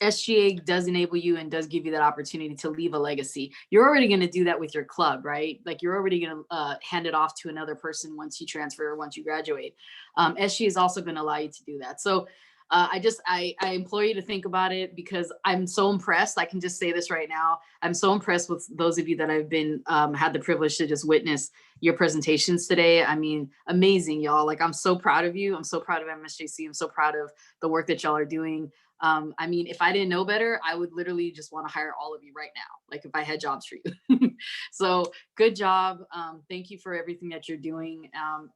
SGA does enable you and does give you that opportunity to leave a legacy. You're already going to do that with your club, right? Like, you're already going to hand it off to another person once you transfer or once you graduate. SGA is also going to allow you to do that. So I implore you to think about it, because I'm so impressed. I can just say this right now. I'm so impressed with those of you that I've been had the privilege to just witness your presentations today. I mean, amazing, y'all. Like, I'm so proud of you. I'm so proud of MSJC. I'm so proud of the work that y'all are doing. I mean, if I didn't know better, I would literally just want to hire all of you right now, like if I had jobs for you. So good job. Thank you for everything that you're doing.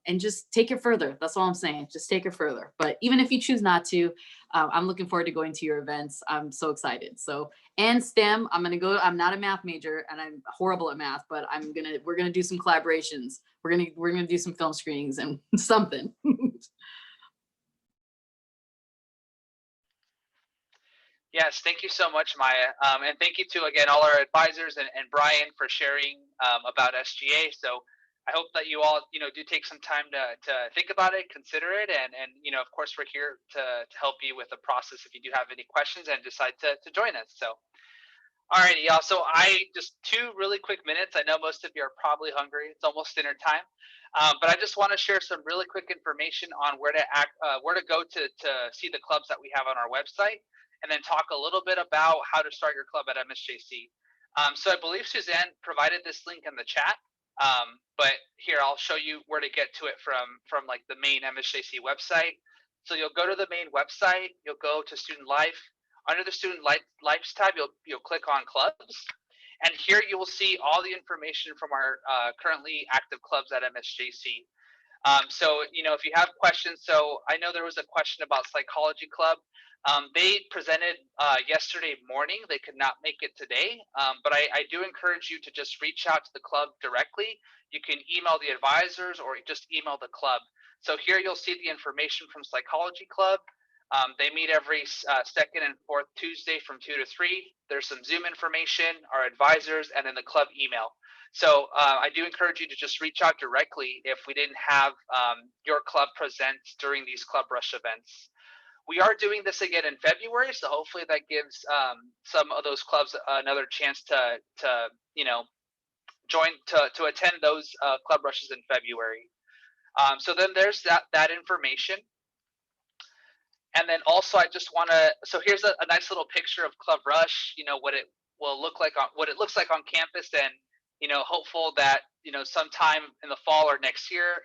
And just take it further. That's all I'm saying. Just take it further. But even if you choose not to, I'm looking forward to going to your events. I'm so excited. So, and STEM, I'm going to go. I'm not a math major and I'm horrible at math, but we're going to do some collaborations. We're going to do some film screenings and something. Yes, thank you so much, Maya. And thank you to, again, all our advisors and Brian for sharing about SGA. So I hope that you all, do take some time to think about it, consider it. And of course, we're here to help you with the process if you do have any questions and decide to join us. So, all righty, y'all. So just 2 really quick minutes. I know most of you are probably hungry. It's almost dinner time. But I just want to share some really quick information on where to go to see the clubs that we have on our website, and then talk a little bit about how to start your club at MSJC. So I believe Suzanne provided this link in the chat, but here I'll show you where to get to it from like the main MSJC website. So you'll go to the main website, you'll go to Student Life. Under the Student Life tab, you'll click on Clubs, and here you will see all the information from our currently active clubs at MSJC. So if you have questions, so I know there was a question about Psychology Club. They presented yesterday morning. They could not make it today, but I do encourage you to just reach out to the club directly. You can email the advisors or just email the club. So here you'll see the information from Psychology Club. They meet every second and fourth Tuesday from 2 to 3. There's some Zoom information, our advisors, and then the club email. So I do encourage you to just reach out directly if we didn't have your club present during these Club Rush events. We are doing this again in February, so hopefully that gives some of those clubs another chance to join, to attend those Club Rushes in February. So then there's that information. And then also I just want to, so here's a nice little picture of Club Rush, what it will look like what it looks like on campus, and hopeful that sometime in the fall or next year,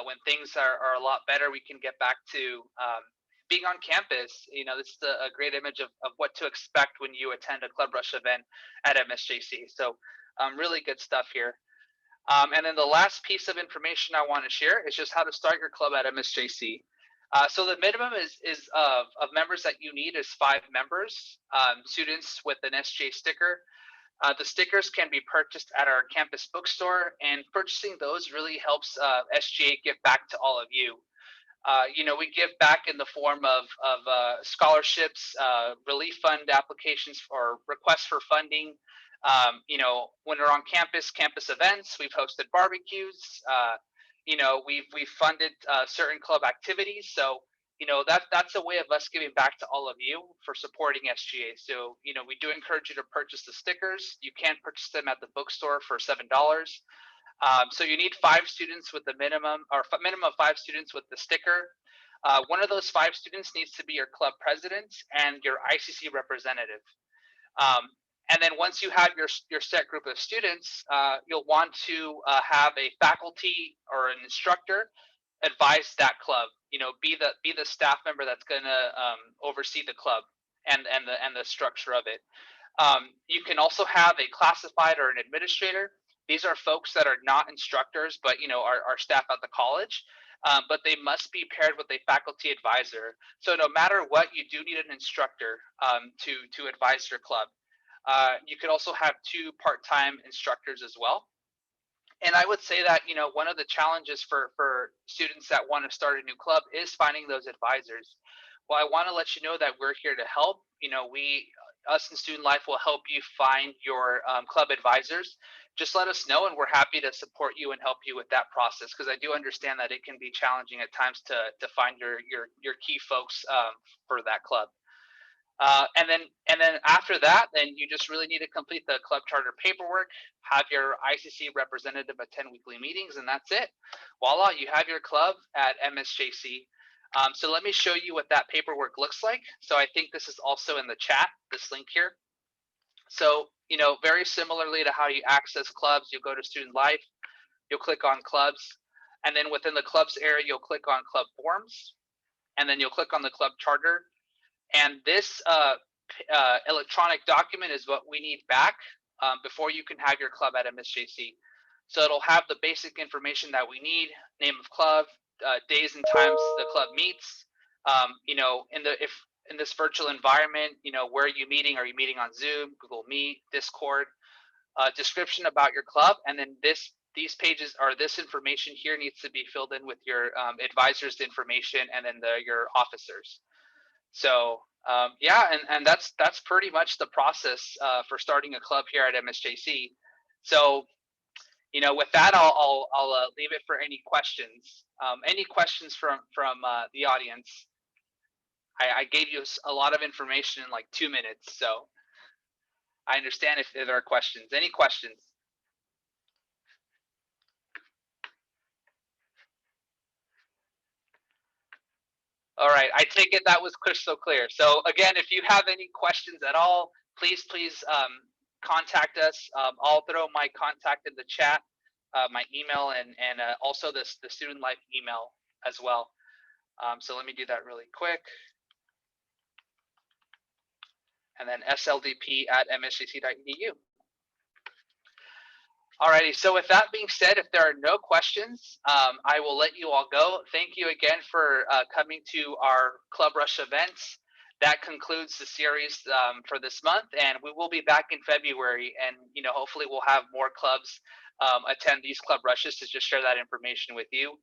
when things are a lot better, we can get back to being on campus. This is a great image of what to expect when you attend a Club Rush event at MSJC. So really good stuff here. And then the last piece of information I want to share is just how to start your club at MSJC. So the minimum of members that you need is 5 members, students with an SJ sticker. The stickers can be purchased at our campus bookstore, and purchasing those really helps SGA give back to all of you. We give back in the form of scholarships, relief fund applications, or requests for funding. When we're on campus events, we've hosted barbecues. We've funded certain club activities. So, that's a way of us giving back to all of you for supporting SGA. So, we do encourage you to purchase the stickers. You can purchase them at the bookstore for $7. So you need 5 students with the minimum of 5 students with the sticker. One of those 5 students needs to be your club president and your ICC representative. And then once you have your set group of students, you'll want to have a faculty or an instructor advise that club. You know, be the staff member that's going to oversee the club and the structure of it. You can also have a classified or an administrator. These are folks that are not instructors, but you know are staff at the college. But they must be paired with a faculty advisor. So no matter what, you do need an instructor to advise your club. You could also have 2 part-time instructors as well. And I would say that, you know, one of the challenges for students that want to start a new club is finding those advisors. Well, I want to let you know that we're here to help. You know, us in Student Life will help you find your club advisors. Just let us know, and we're happy to support you and help you with that process, because I do understand that it can be challenging at times to find your key folks for that club. And then after that, then you just really need to complete the club charter paperwork, have your ICC representative attend weekly meetings, and that's it. Voila, you have your club at MSJC. So let me show you what that paperwork looks like. So I think this is also in the chat, this link here. So, you know, very similarly to how you access clubs, you go to Student Life, you'll click on clubs, and then within the clubs area, you'll click on club forms, and then you'll click on the club charter. And this electronic document is what we need back before you can have your club at MSJC. So it'll have the basic information that we need: name of club, days and times the club meets. You know, if in this virtual environment, you know, where are you meeting? Are you meeting on Zoom, Google Meet, Discord? Description about your club, and then these pages, or this information here, needs to be filled in with your advisors' information, and then your officers. So yeah, and that's pretty much the process for starting a club here at MSJC. So, you know, with that, I'll leave it for any questions. Any questions from the audience? I gave you a lot of information in like 2 minutes, so I understand if there are questions. Any questions? All right, I take it that was crystal clear. So again, if you have any questions at all, please contact us. I'll throw my contact in the chat, my email, and also the Student Life email as well. So let me do that really quick. And then sldp@msjc.edu. Alrighty, so with that being said, if there are no questions, I will let you all go. Thank you again for coming to our Club Rush events. That concludes the series for this month, and we will be back in February, and you know, hopefully we'll have more clubs attend these Club Rushes to just share that information with you.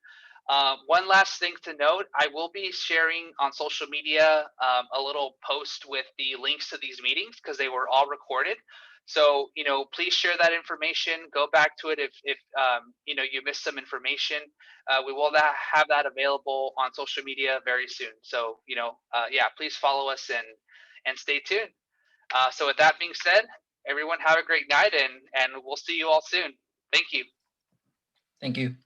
One last thing to note, I will be sharing on social media a little post with the links to these meetings, because they were all recorded. So, you know, please share that information. Go back to it if you know, you missed some information. We will have that available on social media very soon. So, you know, yeah, please follow us and stay tuned. So with that being said, everyone have a great night, and we'll see you all soon. Thank you. Thank you.